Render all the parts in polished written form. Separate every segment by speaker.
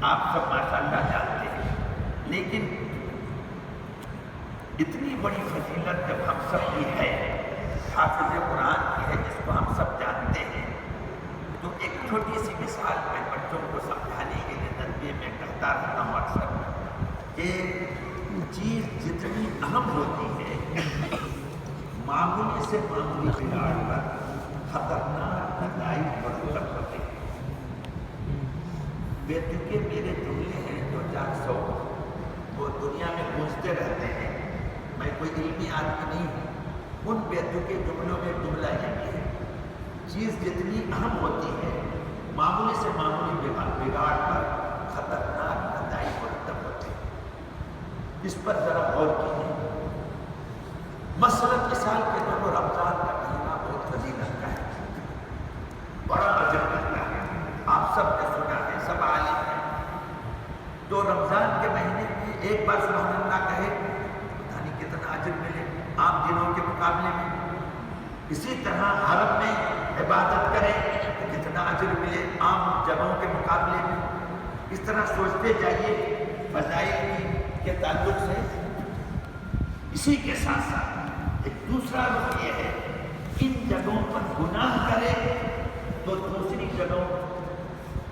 Speaker 1: آپ سب ماشاءاللہ جانتے ہیں، لیکن اتنی بڑی فضیلت جب ہم سب کی ہے، حافظ قرآن کی ہے جس کو ہم سب جانتے ہیں، تو ایک چھوٹی سی مثال میں بچوں کو سمجھانے کے لیے نظریے میں کہتا رہتا ہوں اکثر کہ چیز جتنی اہم ہوتی ہے، معمولی سے معمولی بگاڑ پر خطرناک نتائج مرتب ہوتے ہیں۔ بیتوکے میرے جملے ہیں 2400 وہ دنیا میں گونجتے رہتے ہیں، میں کوئی علمی آدمی نہیں ہوں، ان بیتوکے جملوں میں جملہ یہ بھی ہے، چیز جتنی اہم ہوتی ہے معمولی سے معمولی بگاڑ پر خطرناک نتائج مرتب ہوتے ہیں۔ اس پر ذرا غور کیجیے۔ مثلاً مثال کے طور پر رمضان کا مہینہ بہت فضیلت کا ہے، بڑا اجر ملتا ہے، آپ سب نے سنا ہے، سب عالم ہیں۔ تو رمضان کے مہینے میں ایک بار سبحان اللہ کہے پتہ نہیں کتنا اجر ملے عام دنوں کے مقابلے میں۔ اسی طرح حرم میں عبادت کریں تو کتنا اجر ملے عام جگہوں کے مقابلے میں۔ اس طرح سوچتے جائیے فضائل کے تعلق سے۔ اسی کے ساتھ ساتھ ایک دوسرا رخ یہ ہے، ان جگہوں پر گناہ کرے تو دوسری جگہوں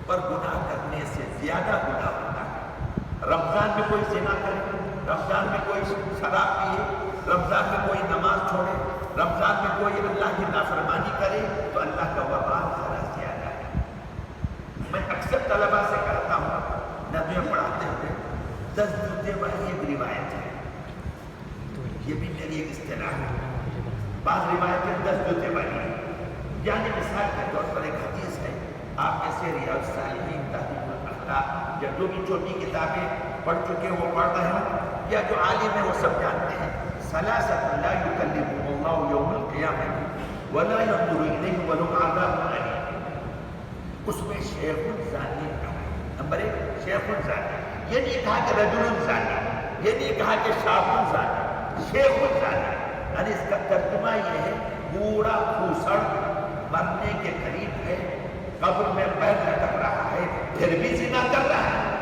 Speaker 1: پر گناہ کرنے سے زیادہ گناہ ہوتا ہے۔ رمضان میں کوئی زنا کرے، رمضان میں کوئی شراب پیے، رمضان میں کوئی نماز چھوڑے، رمضان میں کوئی اللہ کی نافرمانی کرے تو اللہ کا وبال ذرا زیادہ ہے۔ میں اکثر طلباء سے کہتا ہوں نظمیں پڑھاتے ہوئے، 10 جوتے والی ایک روایت ہے، یہ بھی میری ایک اصطلاح ہے، بعض روایتیں 10 جوتے والی ہیں۔ یعنی مثال کے طور پر ایک حدیث ہے، آپ میں سے ریاض الصالحین، تہذیب الاخلاق یا جو بھی چھوٹی کتابیں پڑھ چکے وہ پڑھ رہے ہوں یا جو عالم ہے وہ سب جانتے ہیں، ثلاثۃ لا یکلمهم اللہ یوم القیامۃ ولا ينظر الیہم ولہم عذاب الیم۔ اس میں شیخ الزانی کہا، نمبر 1 شیخ الزانی، یہ نہیں کہا کہ رجل الزانی، یہ نہیں کہا کہ شاب الزانی، شیخ الزانی، یعنی اس کا ترجمہ یہ ہے بوڑھا پھوسڑ مرنے کے قریب ہے، قبر میں پیر لٹک رہا ہے، پھر بھی زنا کر رہا ہے،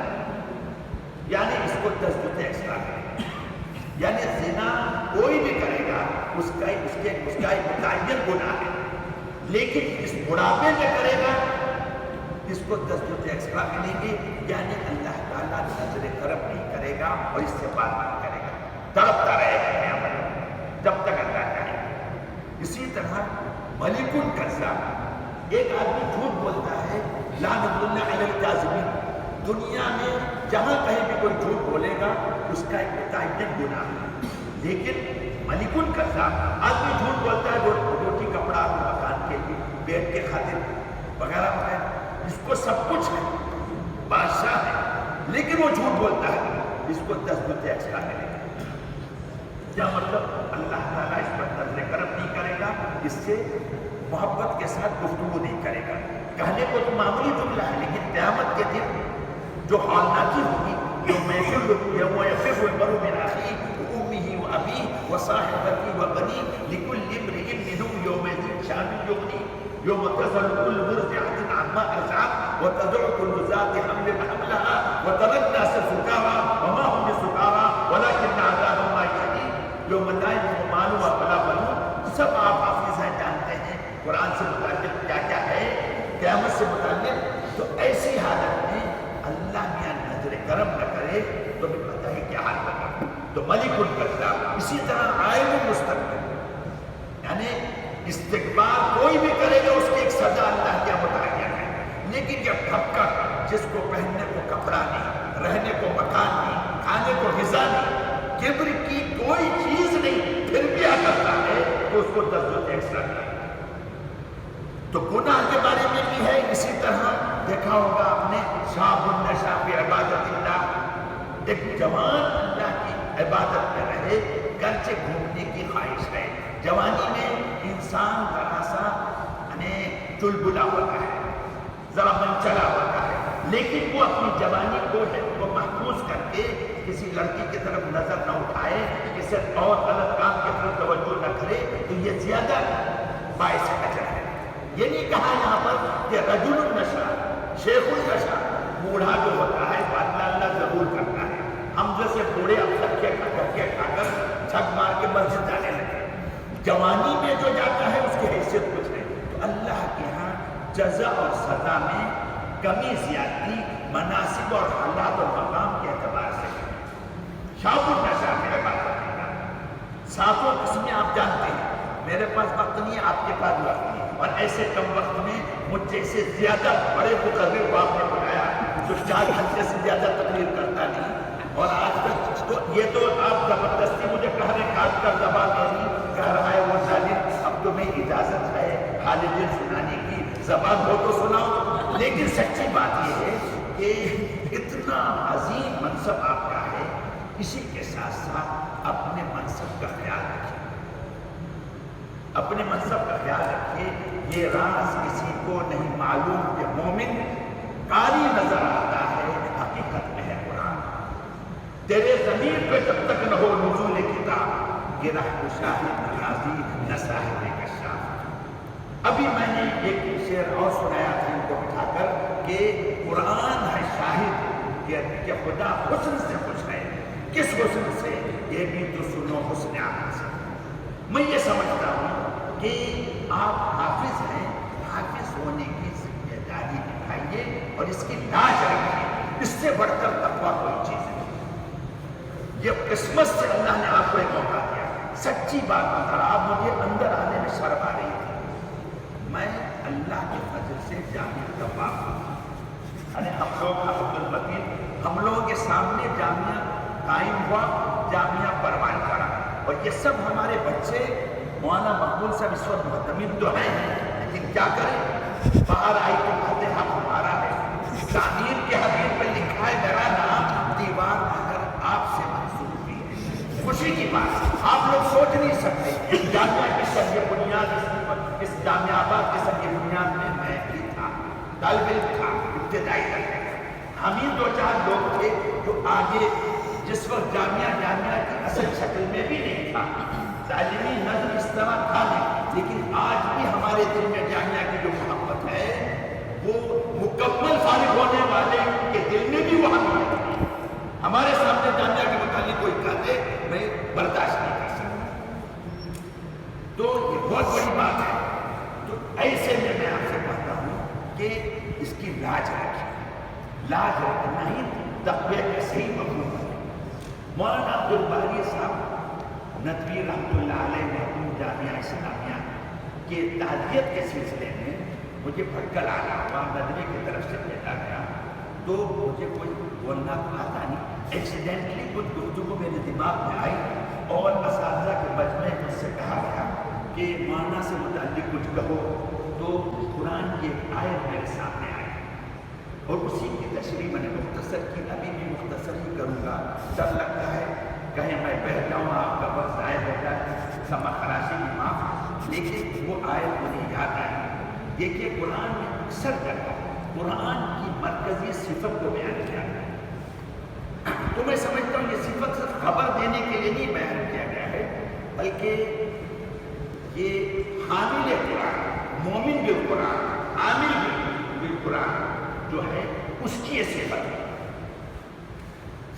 Speaker 1: یعنی اس کو 10 جوتے ایکسٹرا کرے۔ یعنی زنا کوئی بھی کرے گا اس کا ایک متعین گناہ ہے، لیکن اس بڑھاپے میں کرے گا اس کو 10 جوتے ایکسٹرا ملیں گے، یعنی اللہ تعالیٰ نظر کرم نہیں کرے گا اور اس سے بات نہیں کرے گا، تڑپتا رہے گا قیامت جب تک اللہ چاہے۔ اسی طرح ملک الکذاب، ایک آدمی جھوٹ بولتا ہے، لعنت اللہ علی الکاذبین، دنیا میں جہاں کہیں بھی کوئی جھوٹ بولے گا اس کا ایک متعین گناہ ہے، لیکن ملک الکذاب آدمی جھوٹ بولتا ہے روٹی کپڑا مکان کے لیے، پیٹ کے خاطر وغیرہ وغیرہ، اس کو سب کچھ ہے، بادشاہ ہے، لیکن وہ جھوٹ بولتا ہے، اس کو 10 جوتے ایکسٹرا ملے گا۔ کیا مطلب؟ اللہ تعالیٰ اس پر نظر کرم نہیں کرے گا، اس سے محبت کے ساتھ گفتگو نہیں کرے گا۔ کہنے کو تو معمولی جملہ ہے، لیکن قیامت کے دن جو ہولناکی ہوگی، یوم یفر المرء من اخیہ وامہ وابیہ وصاحبتہ وبنیہ لکل امرئ منہم یومئذ شأن یغنیہ یوم تذہل کل مرضعۃ عما ارضعت وتضع کل ذات حمل حملها وتری الناس سکارى وما هم بسکارى ولکن عذاب اللہ شدید یوم لا ينفع مال ولا بنون۔ سب آپ حافظ ہیں، جانتے ہیں قرآن سے متعلق کیا کیا ہے، قیامت سے متعلق۔ تو ایسی حالت میں اللہ میاں نظر کرم نہ کرے تو بھی پتہ ہے کیا حال ہوگا۔ تو ملک الکذاب، اسی طرح عائل المستقبل، یعنی استقبال کوئی بھی کرے گا اس کی ایک سزا اللہ کیا متعین ہے، لیکن یہ پھپکڑ جس کو پہننے کو کپڑا نہیں، رہنے کو مکان نہیں، کھانے کو غذا نہیں، کبر کی کوئی چیز نہیں، پھر بھی کرتا ہے تو اس کو 10 جوتے ایکسٹرا کرے۔ تو گناہ کے بارے میں بھی ہے، اسی طرح دیکھا ہوگا آپ نے شاب النشا فی عبادت اللہ، ایک جوان اللہ کی عبادت میں رہے، گرچہ گھومنے کی خواہش ہے، جوانی میں انسان ذرا سا چلبلا ہوتا ہے، ذرا منچلا ہوتا ہے، لیکن وہ اپنی جوانی کو محفوظ کر کے کسی لڑکی کی طرف نظر نہ اٹھائے، کسی اور غلط کام کی طرف توجہ نہ کرے، تو یہ زیادہ باعث اجر ہے۔ یہ نہیں کہا یہاں پر کہ رجل النشا، شیخ النشا، بوڑھا جو ہوتا ہے بادلہ اللہ ضرور کرتا ہے. ہم جیسے بوڑھے اب تھکے کھا کر جھک مار کے مسجد جانے لگے. جوانی میں جو جاتا ہے اس کی حیثیت کچھ ہے. تو اللہ کے ہاں جزا اور سزا میں کمی زیادتی مناسب اور حالات اور مقام کے اعتبار سے ہے. شاپ النشا میرے بات کرنے کا 7 قسمیں آپ جانتے ہیں. میرے پاس وقت نہیں ہے, آپ کے پاس وقت نہیں, اور ایسے کم وقت میں مجھ جیسے زیادہ بڑے مقرر کو آپ نے بنایا جو 4 گھنٹے سے زیادہ تقریر کرتا نہیں. اور آج تک تو یہ تو آپ زبردستی مجھے قہر کاٹ کر دبا دینی کہہ رہا ہے وہ ظالم. اب تمہیں اجازت ہے حال دل سنانے کی, زبان ہو تو سناؤ. لیکن سچی بات یہ ہے کہ اتنا عظیم منصب آپ کا ہے, اسی کے ساتھ ساتھ اپنے منصب کا خیال رکھیے. اپنے منصب کا خیال رکھیے. یہ راز کسی کو نہیں معلوم کہ مومن قاری نظر آتا ہے, حقیقت میں ہے قرآن. تیرے ضمیر پہ جب تک نہ ہو نزول کتاب, یہ رہ شاہد نازی نہ صاحب کشاف. ابھی میں نے ایک شعر اور سنایا تھا ان کو بٹھا کر کہ قرآن ہے شاہد کہ خدا حسن سے خوش ہے. کس حسن سے؟ یہ بھی تو سنو حسن عمل سے. میں یہ سمجھتا ہوں کہ آپ حافظ ہیں, حافظ ہونے کی ذمہ داری نبھائیے اور اس کی لاج رکھیے. اس سے بڑھ کر تقویٰ کوئی چیز نہیں. یہ قسمت سے اللہ نے آپ کو ایک موقع دیا. سچی بات بتا رہا, آپ مجھے اندر آنے میں شرم آ رہی تھی. میں اللہ کے فضل سے جامعہ کا باپ ہوں. ارے ہم لوگ عبد المتین, ہم لوگوں کے سامنے جامعہ قائم ہوا, جامعہ پروان کرا, اور یہ سب ہمارے بچے. مولانا مقبول صاحب اس وقت محتمل تو ہیں, لیکن کیا کریں, باہر آئی تو کہتے حق ہمارا ہے. تعمیر کے حبیب پہ لکھا ہے میرا نام, دیوار اگر آپ سے منسوب بھی ہے. خوشی کی بات, آپ لوگ سوچ نہیں سکتے جامعہ کی سب بنیاد اس جامعہ آباد کے سب بنیاد میں بھی تھا, طالب علم تھا ابتدائی درجے کا. ہم ہی 2-4 لوگ تھے جو آگے جس وقت جامعہ کی اصل شکل میں بھی نہیں تھا. تعلیمی نظم اس طرح تھا نہیں, لیکن آج بھی ہمارے دل میں جامعہ کی جو محبت ہے وہ مکمل فارغ ہونے والے کے دل میں بھی وہاں ہے. ہمارے سامنے جامعہ کے متعلق کوئی کہتے میں برداشت نہیں کر سکتا. تو یہ بہت بڑی بات ہے. تو ایسے میں آپ سے کہتا ہوں کہ اس کی لاج رکھیے. لاج رکھنا ہی تقوی کا صحیح مفہوم ہے. مولانا عبد الباری صاحب ندوی رحمۃ اللہ علیہ محکوم جامعہ اسلامیہ کے تعزیت کے سلسلے میں مجھے بھٹکل آنا ہوا, ندوی کی طرف سے بھیجا گیا. تو مجھے کوئی بولنا تو آتا نہیں, ایکسیڈنٹلی کچھ گفتگو میرے دماغ میں آئی اور اساتذہ کے مجمع مجھ سے کہا گیا کہ مولانا سے متعلق کچھ کہو. تو قرآن کی ایک آیت میرے سامنے آئی اور اسی کی تشریح میں نے مختصر کی. ابھی بھی مختصر ہی کروں گا, ڈر لگتا ہے کہیں میں بہت جاؤں, آپ کا وقت ضائع ہو جائے, سما خراشی کی معاف. لیکن وہ آیت مجھے یاد آئی. دیکھیے قرآن میں اکثر جگہ قرآن کی مرکزی صفت کو بیان کیا گیا ہے. تو میں سمجھتا ہوں یہ صفت صرف خبر دینے کے لیے نہیں بیان کیا گیا ہے, بلکہ یہ حامل قرآن, مومن بالقرآن, عامل بالقرآن جو ہے اس کی یہ صفت ہے.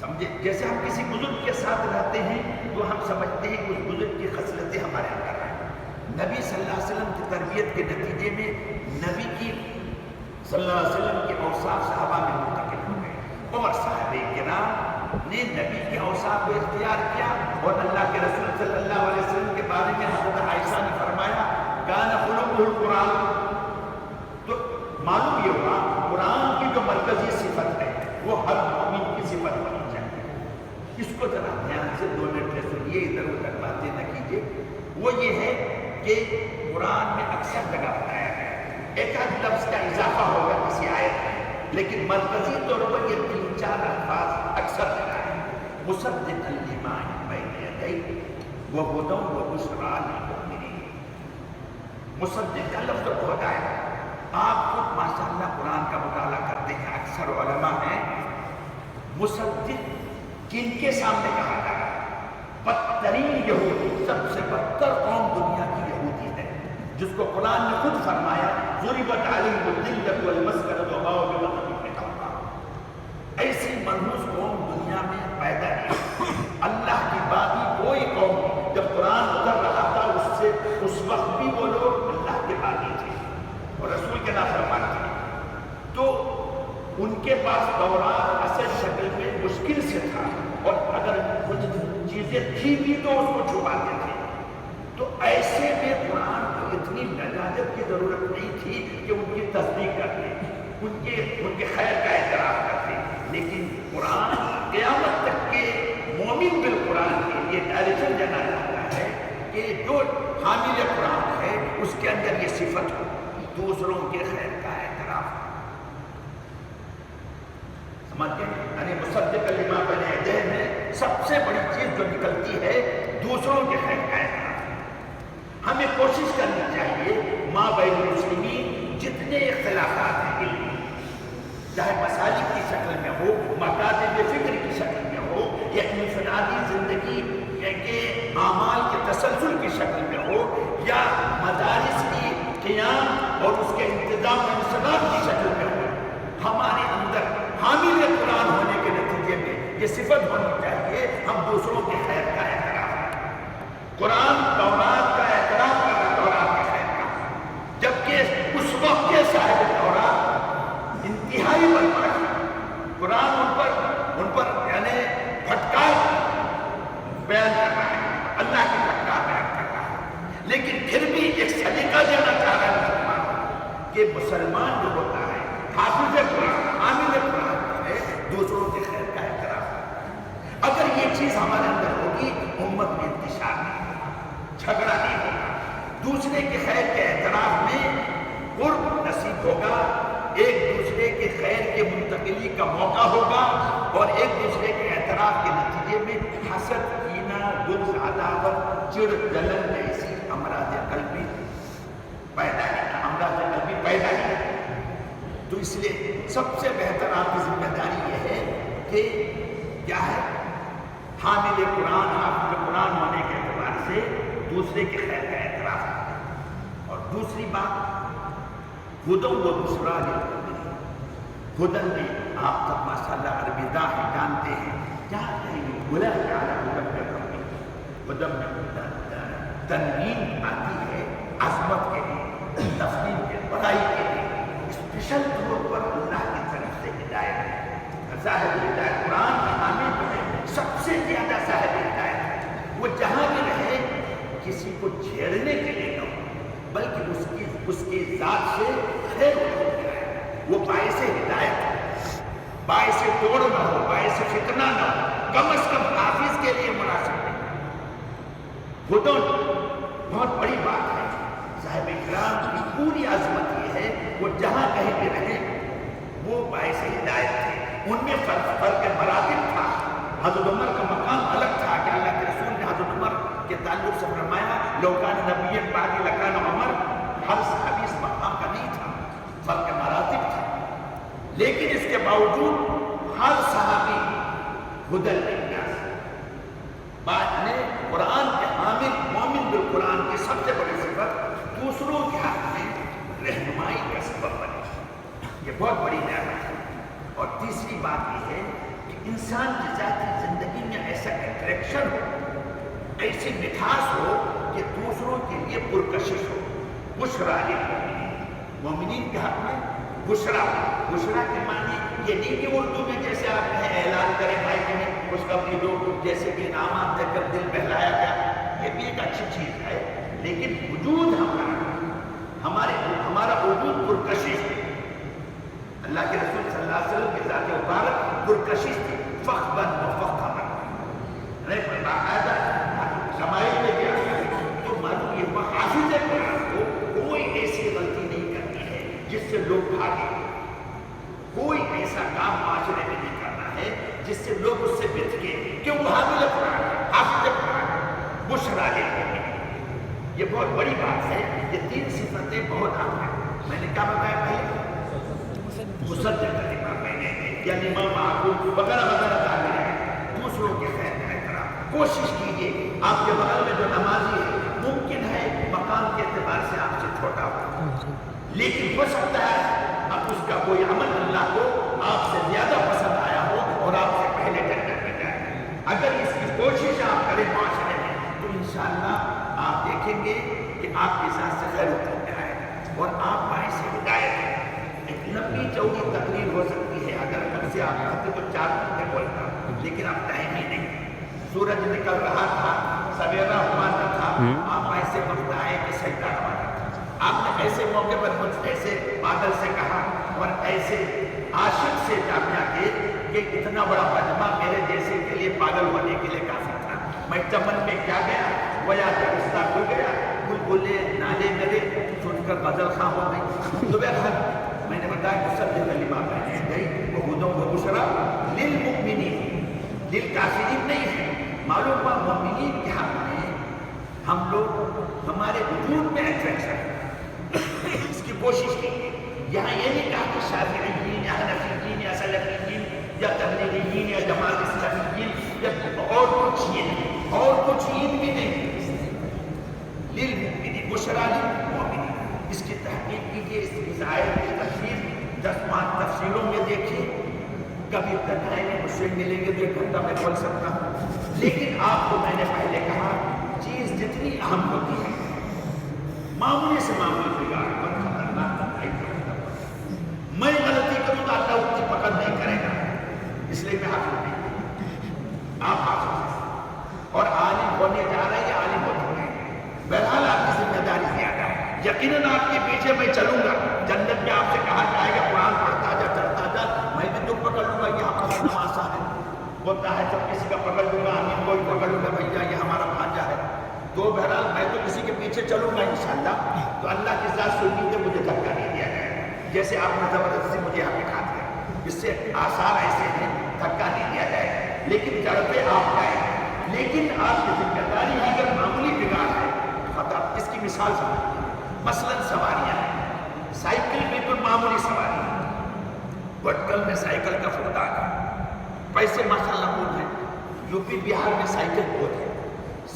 Speaker 1: سمجھے, جیسے ہم کسی بزرگ کے ساتھ رہتے ہیں تو ہم سمجھتے ہیں کہ اس بزرگ کی خصلتیں ہمارے اندر ہیں. نبی صلی اللہ علیہ وسلم کی تربیت کے نتیجے میں نبی کی صلی اللہ علیہ وسلم کے اوصاف صحابہ میں منتقل ہو گئے, اور صحابہ کرام نے نبی کے اوصاف کو اختیار کیا. اور اللہ کے رسول صلی اللہ علیہ وسلم کے بارے میں حضرت عائشہ نے فرمایا کان خلقہ القرآن. تو معلوم یہ ہوا قرآن کی جو مرکزی صفت ہے وہ ہر مومن کی صفت ہونی چاہیے. اس کو ذرا دھیان سے 2 منٹ سے سنیے, ادھر ادھر باتیں نہ کیجیے. وہ یہ ہے کہ قرآن میں اکثر جگہ بتایا گیا, ایک آدھ لفظ کا اضافہ ہوگا کسی آیت میں, لیکن مرکزی طور پر یہ 3-4 الفاظ اکثر جگہ ہے. مصدقا لما بین یدیہ وہدی وبشریٰ للمؤمنین. مصدق کا لفظ بہت آیا. آپ خود ماشاء اللہ قرآن کا مطالعہ کرتے ہیں, اکثر علماء ہیں. مصدق کن کے سامنے کہا جا رہا ہے؟ بدترین یہودی, سب سے بدتر قوم دنیا کی یہودی ہے, جس کو قرآن نے خود فرمایا ضربت علیہم الذلۃ والمسکنۃ وباؤوا بغضب من اللہ. ان کے پاس تورات اصل شکل میں مشکل سے تھا، اور اگر کچھ چیزیں تھی بھی تو اس کو چھپاتے تھے. تو ایسے میں قرآن کو اتنی لجاجت کی ضرورت نہیں تھی کہ ان کی تصدیق کرتے، ان کے خیر کا اعتراف کرتے. لیکن قرآن قیامت تک کے مومن بالقرآن کے لیے ڈائریکشن دینا چاہتا ہے کہ جو حامل قرآن ہے اس کے اندر یہ صفت ہو، دوسروں کے خیر کا اعتراف. سمجھتے ہیں؟ یعنی مصدق لما بین یدیہ میں سب سے بڑی چیز جو نکلتی ہے دوسروں کے خیر کا اعتراف. ہمیں کوشش کرنی چاہیے ماں بین المسلمین جتنے اختلافات ہیں علمی، چاہے مسالک کی شکل میں ہو، مکاتب فکر کی شکل میں ہو، یا انفرادی زندگی کے اعمال کے تسلسل کی شکل میں ہو، یا مدارس کی قیام اور اس کے انتظام و انصراف کی شکل میں ہو، ہمارے اندر حامل قرآن ہونے کے نتیجے میں یہ صفت ہونی چاہیے ہم دوسروں کے خیر کا اعتراف کریں. قرآن تورات کا اعتراف کر رہا، تورات کے خیر کا، جبکہ اس وقت کے صاحب تورات انتہائی برپا ہے. قرآن ان پر یعنی پھٹکار بیان کر رہا ہے، اللہ کی پھٹکار بیان کر رہا ہے. لیکن پھر بھی ایک سلیقہ دینا چاہ رہا ہے مسلمان کہ مسلمان جو ہوتا ہے حافظ قرآن، عامل قرآن ہے، دوسروں کے خیر کا اعتراف. اگر یہ چیز ہمارے اندر ہوگی امت میں انتشار نہیں ہوگا، جھگڑا نہیں ہوگا، دوسرے کے خیر کے اعتراف میں قرب نصیب ہوگا، ایک دوسرے کے خیر کے منتقلی کا موقع ہوگا، اور ایک دوسرے کے اعتراف کے نتیجے میں حسد، کینہ، بغض، عداوت، چڑ، جلن جیسی امراض قلبی پیدا نہیں. تو اس لیے سب سے بہتر آپ کی ذمہ داری یہ ہے کہ کیا ہے، حامل قرآن، حافظ قرآن ہونے کے اعتبار سے دوسرے کے خیر کا اعتراف کریں. اور دوسری بات، ہدی و بشریٰ للمؤمنین. ہدن میں آپ تک ماشاءاللہ عربی داخل جانتے ہیں، کیا کہیں بلا تعالیٰ ہدن میں ربی، ہدن میں تنوین آتی ہے عظمت کے لیے، تفضیل کے، بڑائی کے لیے. اسپیشل طور پر اللہ کی طرف سے ہدایت ہے، صاحب ہدایت. قرآن کا حامل جو ہے سب سے زیادہ صاحب ہدایت ہے. وہ جہاں بھی رہے کسی کو چھیڑنے کے لیے نہ ہو، بلکہ اس کی ذات سے خیر ہوتی ہے. وہ باعث ہدایت ہو، باعث توڑ نہ ہو، باعث فتنہ نہ ہو، کم از کم حافظ کے لیے مناسب نہیں. ہدن بہت بڑی بات ہے. صاحب اکرام کی پوری عظمت یہ ہے وہ جہاں کہیں پہ رہے وہ باعث ہدایت تھے. ان میں فرق مراتب تھا. حضرت عمر کا مقام الگ تھا کہ اللہ کے رسول نے حضرت عمر کے تعلق سے فرمایا لو کان نبی بعد لکان عمر. ہر صحابی اس مقام کا نہیں تھا، فرق مراتب تھا. لیکن اس کے باوجود ہر صحابی ہدل للناس، بعد میں قرآن کے حامل مومن بالقرآن کی سب سے بڑی صفت دوسروں کے حق میں رہنمائی کا سبب بنے. یہ بہت بڑی نعمت ہے. اور تیسری بات یہ ہے کہ انسان کی ذاتی زندگی میں ایسا اٹریکشن ہو، ایسی مٹھاس ہو کہ دوسروں کے لیے پرکشش ہو. بشریٰ للمؤمنین، مومنین کے حق میں بشریٰ. بشریٰ کے معنی یہ نہیں کہ اردو میں جیسے آپ کہیں اعلان کریں بھائی کہیں خوشخبری دو، جیسے کہ انعامات دے کر دل بہلایا گیا، یہ بھی ایک اچھی چیز ہے. لیکن وجود ہمارا وجود پرکشش ہے. اللہ کے رسول صلی اللہ علیہ وسلم کی ذات مبارک پرکشش تھی. فخبن و فخمن، باقاعدہ شمائل میں گیا تو معلوم یہ حافظ قرآن کو کوئی ایسی غلطی نہیں کرنی ہے جس سے لوگ بھاگیں. کوئی ایسا کام معاشرے میں نہیں کرنا ہے جس سے لوگ اس سے بچکے کہ وہ حامل قرآن ہے، حافظ قرآن ہے. بشریٰ للمؤمنین، یہ بہت بڑی بات ہے. یہ تین صفتیں بہت اہم ہیں. میں نے کیا بتایا پہلے؟ مصدق لما بین یدیہ، یعنی امام معقول وغیرہ وغیرہ تعبیر ہے. دوسروں کے خیر کا احترام. کوشش کیجیے آپ کے بغل میں جو نمازی ہے ممکن ہے مقام کے اعتبار سے آپ سے چھوٹا ہو، لیکن ہو سکتا ہے اب اس کا کوئی عمل اللہ کو آپ سے زیادہ پسند آیا ہو اور آپ سے پہلے جنت میں جائے. اگر اس کی کوشش آپ کریں معاشرے میں تو انشاءاللہ آپ دیکھیں گے کہ آپ کے ساتھ سے خیر اتر آئے گا اور آپ باعث ہدایت ہیں. ایک لمبی چوڑی تقریر ہو سکتی ہے سے آپ کرتے تو 4 گھنٹے بولتا، لیکن اب ٹائم ہی نہیں، سورج نکل رہا تھا، سویرا ہوا نہ تھا، آپ ایسے وقت آئے کہ سجدہ کروانا تھا، آپ نے ایسے موقع پر مجھ ایسے بادل سے کہا اور ایسے عاشق سے جامعہ کے کہ اتنا بڑا مجمع میرے جیسے کے لیے پاگل ہونے کے لیے کافی تھا، میں چمن میں کیا گیا، وہ یا درستہ کھل گیا، بلبلے نالے میرے سن کر غزل خواہ ہو گئی، تو بہرحال میں نے بتایا کہ سب کلمہ پہنے گئی وہ ہدوں و بشرا للمؤمنین، للکافرین نہیں ہے، معلوم ہوا مومنین کے حق میں ہم لوگ ہمارے وجود میں اٹریکشن اس کی کوشش کی، یہاں یہ نہیں کہا کہ شافعیین یا حنفیین یا سلفیین یا تبلیغیین یا جماعت اسلامیین یا اور کچھ یہ نہیں، اور کچھ عید بھی نہیں، للمؤمنین بشرا للمؤمنین، اس کی تحقیق کیجیے، اس کی آیت کی تفسیر 10 تفسیروں میں دیکھیے، کبھی تنہائی میں مجھ سے ملیں گے تو 1 گھنٹہ میں بول سکتا ہوں، لیکن آپ کو میں نے پہلے کہا چیز جتنی اہم ہوتی ہے معمولی سے معمولی بگاڑ پر خطرناک نہیں کرتا، میں غلطی کروں تو اللہ اتنی پکڑ نہیں کرے گا، اس لیے میں حافظ نہیں، آپ حافظ ہیں اور عالم ہونے جا رہے ہیں، عالم ہو چکے ہیں، بہرحال آپ کی ذمہ داری زیادہ ہے، یقیناً آپ کے پیچھے میں چلوں گا، جنت میں آپ سے کہا جائے گا قرآن پڑھتا جا چلتا جا، میں بھی تم پکڑ لوں گا، یہ ہمارا نمازہ ہے، بولتا ہے سب کسی کا پکڑ لوں گا، امین کوئی پکڑ لوں گا، بھیا یہ ہمارا بھانجا ہے، تو بہرحال میں تو کسی کے پیچھے چلوں گا انشاءاللہ، تو اللہ کی ذات سنی تو مجھے دھکا نہیں دیا جائے، جیسے آپ نے زبردستی مجھے یہاں بٹھا دیا، اس سے آثار ایسے ہیں دھکا نہیں دیا جائے، لیکن جڑ پہ آپ جائیں، لیکن آپ کی ذمہ داری اگر معمولی بگاڑ ہے خطا، اس کی مثال سمجھیں، مثلاً سواریاں ہیں، سائیکل بالکل معمولی سواری ہے، بٹکل میں سائیکل کا فقدان ہے، پیسے ماشاءاللہ بہت ہیں، یو پی بہار میں سائیکل بہت ہے،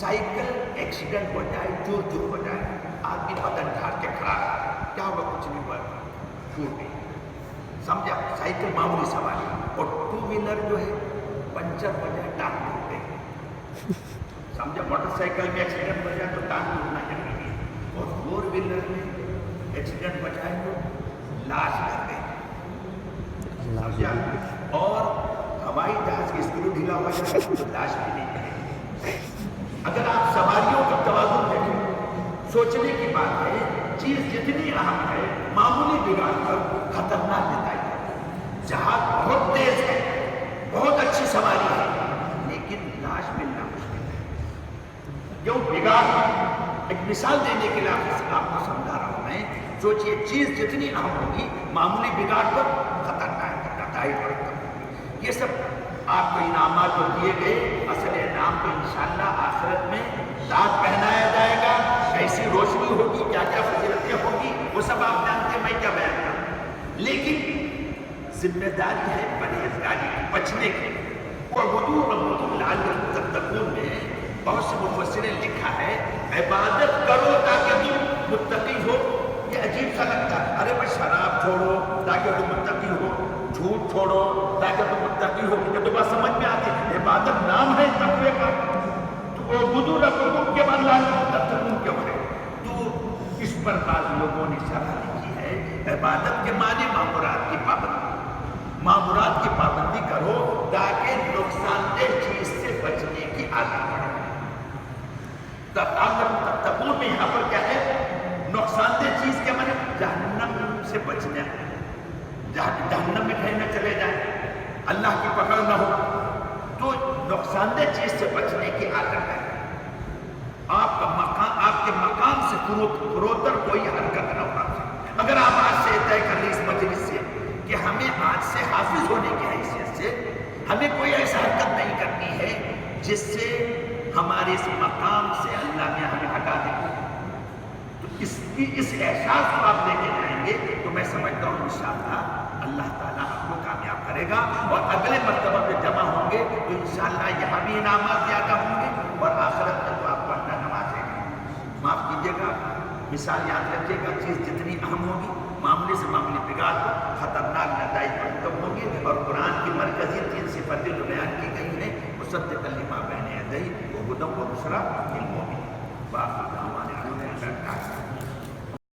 Speaker 1: سائیکل ایکسیڈنٹ ہو جائے، چور چور ہو جائے، آدمی بدن جھاڑ کے کھڑا ہے، کیا ہوگا، کچھ نہیں ہوا، ٹوٹ گئی، سمجھا، سائیکل معمولی سواری، اور 2 ویلر جو ہے پنچر ہو جائے، ٹانگ ٹوٹ گئی، سمجھا، موٹر سائیکل میں ایکسیڈنٹ ہو جائے تو ٹانگ ٹوٹنا ضروری ہے، اور 4 ویلر میں ایکسیڈنٹ ہو جائے تو لاش کر گئی، سمجھا، اور ہوائی جہاز کی اسکرو ڈھیلا ہوا جائے تو لاش بھی نہیں کرے، اگر آپ سواریوں کا توازن دیکھیں، سوچنے کی بات ہے، چیز جتنی اہم ہے معمولی بگاڑ پر خطرناک نتائج ہے، جہاز بہت تیز ہے، بہت اچھی سواری ہے، لیکن لاش ملنا مشکل ہے، کیوں بگاڑ، ایک مثال دینے کے لیے آپ کو سمجھا رہا ہوں میں، سوچئے چیز جتنی اہم ہوگی معمولی بگاڑ پر خطرناک نتائج مرتب ہوگی، یہ سب آپ کو انعامات جو دیے گئے، اصل انعام تو انشاءاللہ آخرت میں تاج پہنایا جائے گا، کیسی روشنی ہوگی، کیا کیا فضیلتیں ہوگی، وہ سب آپ جانتے ہیں، میں کیا بیان کروں، لیکن ذمہ داری ہے پرہیزگاری بچنے کی، وَاعْبُدُوا رَبَّكُمْ لَعَلَّكُمْ تَتَّقُونَ میں بہت سے مفسرین نے لکھا ہے عبادت کرو تاکہ تم متقی ہو، یہ عجیب سا لگتا ہے، ارے بھائی شراب چھوڑو تاکہ تم متقی ہو، جھوٹ چھوڑو تاکہ تم متقی ہو، یہ تو بات سمجھ میں آتی ہے، عبادت نام ہے تقوی کا، تو وَاعْبُدُوا رَبَّكُمْ کے بعد لَعَلَّكُمْ تَتَّقُونَ کیوں ہے، تو اس پر بعض لوگوں نے شرح لکھی ہے، عبادت کے معنی معمورات کی پابندی، معمورات کی پابندی کرو تاکہ نقصان دہ چیز سے بچنے کی عادت پڑے، تقون میں یہاں پر کیا ہے، نقصان دہ چیز کے معنی جہنم سے بچنا، جہنم میں کہیں نہ چلے جائیں، اللہ کی پکڑ نہ ہو، تو نقصان دہ چیز سے بچنے کی عادت ہے، آپ کے مقام سے فروتر کوئی حرکت نہ ہونا چاہیے، اگر آپ آج سے طے کر لیں اس مجلس سے کہ ہمیں آج سے حافظ ہونے کی حیثیت سے ہمیں کوئی ایسا حرکت نہیں کرنی ہے جس سے ہمارے اس مقام سے اللہ نے ہمیں ہٹا دے، تو اس احساس کو آپ لے کے جائیں گے تو میں سمجھتا ہوں انشاءاللہ اللہ تعالیٰ آپ کو کامیاب کرے گا، اور اگلے مرتبہ پہ جمع ہوں گے تو انشاءاللہ یہاں بھی انعامات زیادہ ہوں گے، اور آخرت میں تو آپ کو اللہ نوازے گا، معاف کیجیے گا، مثال یاد رکھیے گا، چیز جتنی اہم ہوگی معمولی سے معمولی بگاڑ کو خطرناک نتائج مرتب ہوں گے، اور قرآن کی مرکزی 3 صفتیں جو بیان کی گئی ہیں، مصدقا لما بین یدیہ وہدی وبشریٰ للمؤمنین۔